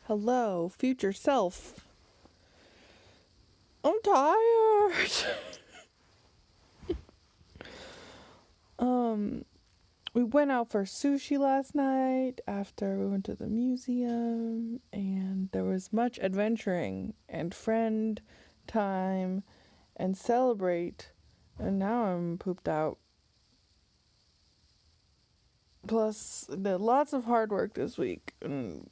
Hello, future self. I'm tired. We went out for sushi last night after we went to the museum, and there was much adventuring and friend time and celebrate, and now I'm pooped out. Plus, did lots of hard work this week and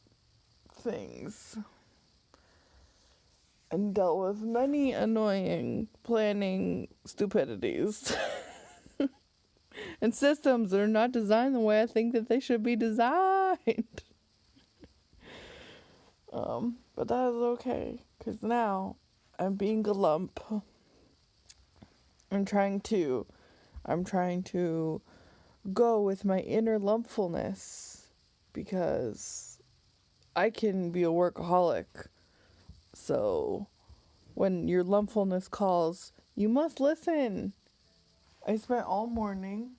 things, and dealt with many annoying planning stupidities. And systems that are not designed the way I think that they should be designed. But that is okay, because now I'm being a lump. I'm trying to go with my inner lumpfulness, because I can be a workaholic. So when your lumpfulness calls, you must listen. I spent all morning.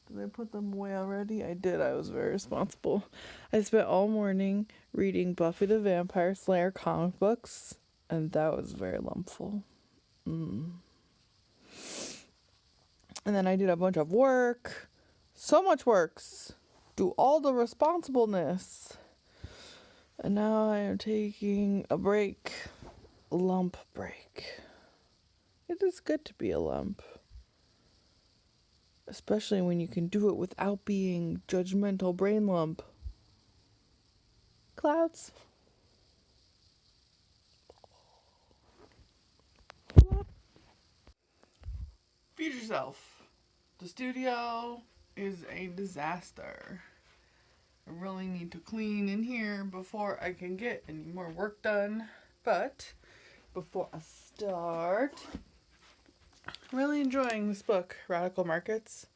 Did I put them away already? I did. I was very responsible. I spent all morning reading Buffy the Vampire Slayer comic books, and that was very lumpful. And then I did a bunch of work. So much works. Do all the responsibleness. And now I am taking a break. Lump break. It is good to be a lump. Especially when you can do it without being judgmental brain lump. Clouds. Future self. The studio is a disaster. I really need to clean in here before I can get any more work done. But before I start, I'm really enjoying this book, Radical Markets.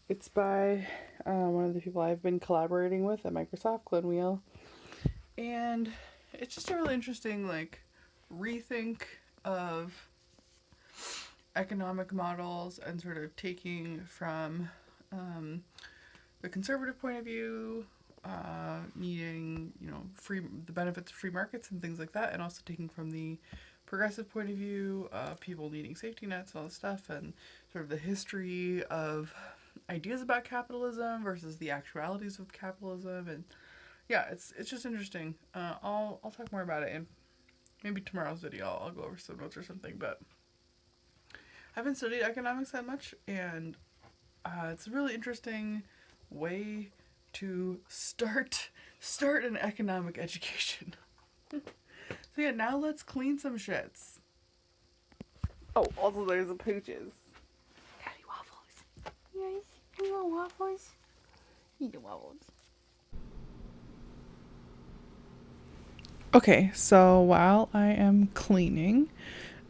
It's by one of the people I've been collaborating with at Microsoft, Glenn Wheel. And it's just a really interesting, rethink of economic models and sort of taking from the conservative point of view, needing, the benefits of free markets and things like that, and also taking from the progressive point of view, people needing safety nets, all this stuff, and sort of the history of ideas about capitalism versus the actualities of capitalism. And yeah, it's just interesting. I'll talk more about it in maybe tomorrow's video. I'll go over some notes or something, but I haven't studied economics that much, and it's a really interesting way to start an economic education. So yeah, now let's clean some shits. Oh, also there's the pooches. Daddy waffles. Yes, you want waffles? Eat the waffles. Okay, so while I am cleaning,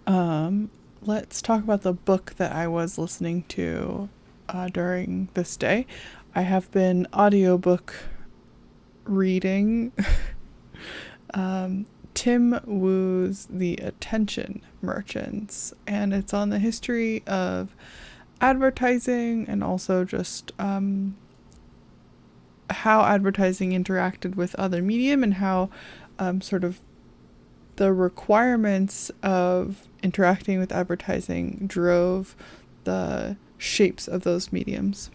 let's talk about the book that I was listening to during this day. I have been audiobook reading Tim Wu's The Attention Merchants, and it's on the history of advertising and also just how advertising interacted with other medium, and how sort of the requirements of interacting with advertising drove the shapes of those mediums.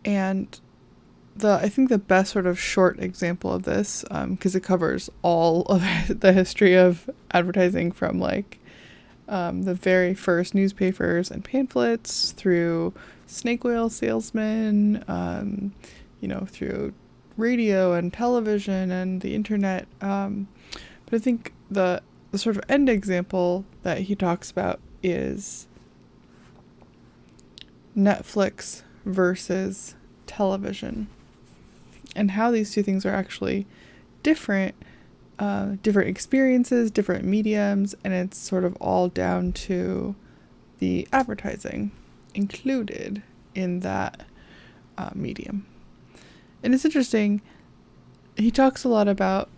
And I think the best sort of short example of this, because it covers all of the history of advertising from the very first newspapers and pamphlets through snake oil salesmen, through radio and television and the internet. But I think the sort of end example that he talks about is Netflix versus television, and how these two things are actually different experiences, different mediums, and it's sort of all down to the advertising included in that medium. And it's interesting, he talks a lot about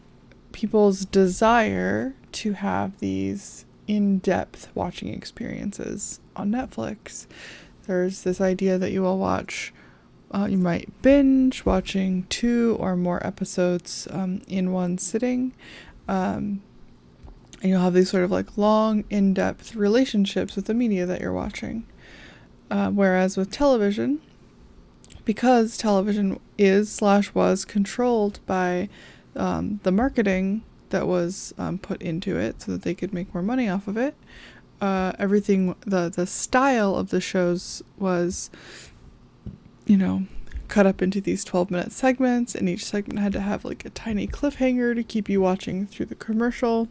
people's desire to have these in-depth watching experiences on Netflix. There's this idea that you will watch You might binge watching 2 or more episodes in one sitting. And you'll have these sort of like long, in-depth relationships with the media that you're watching. Whereas with television, because television is/was controlled by the marketing that was put into it so that they could make more money off of it, everything, the style of the shows was, cut up into these 12-minute segments, and each segment had to have like a tiny cliffhanger to keep you watching through the commercial.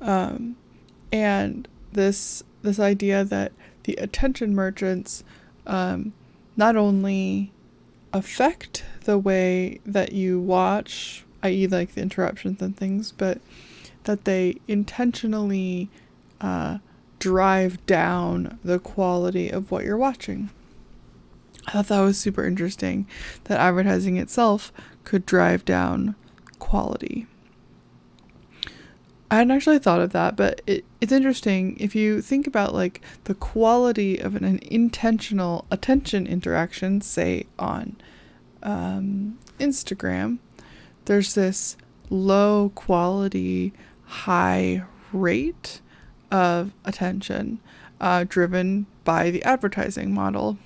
And this idea that the attention merchants not only affect the way that you watch, i.e. like the interruptions and things, but that they intentionally drive down the quality of what you're watching. I thought that was super interesting, that advertising itself could drive down quality. I hadn't actually thought of that, but it's interesting if you think about like the quality of an intentional attention interaction, say on Instagram. There's this low quality, high rate of attention driven by the advertising model.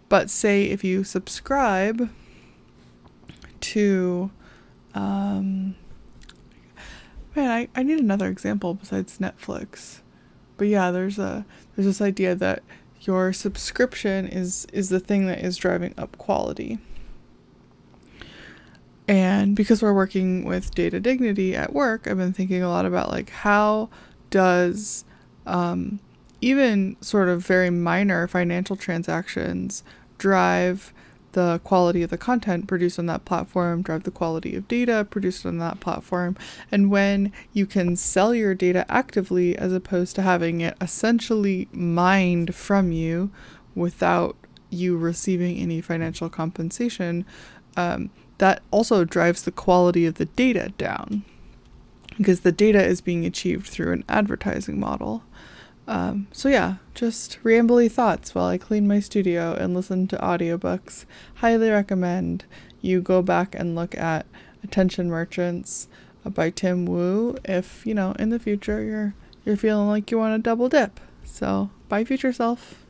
But say if you subscribe to I need another example besides Netflix. But yeah, there's this idea that your subscription is the thing that is driving up quality. And because we're working with data dignity at work, I've been thinking a lot about like how does even sort of very minor financial transactions drive the quality of the content produced on that platform, drive the quality of data produced on that platform. And when you can sell your data actively as opposed to having it essentially mined from you without you receiving any financial compensation, that also drives the quality of the data down, because the data is being achieved through an advertising model. So yeah, just rambly thoughts while I clean my studio and listen to audiobooks. Highly recommend you go back and look at Attention Merchants by Tim Wu if, in the future you're feeling like you want to double dip. So, bye future self.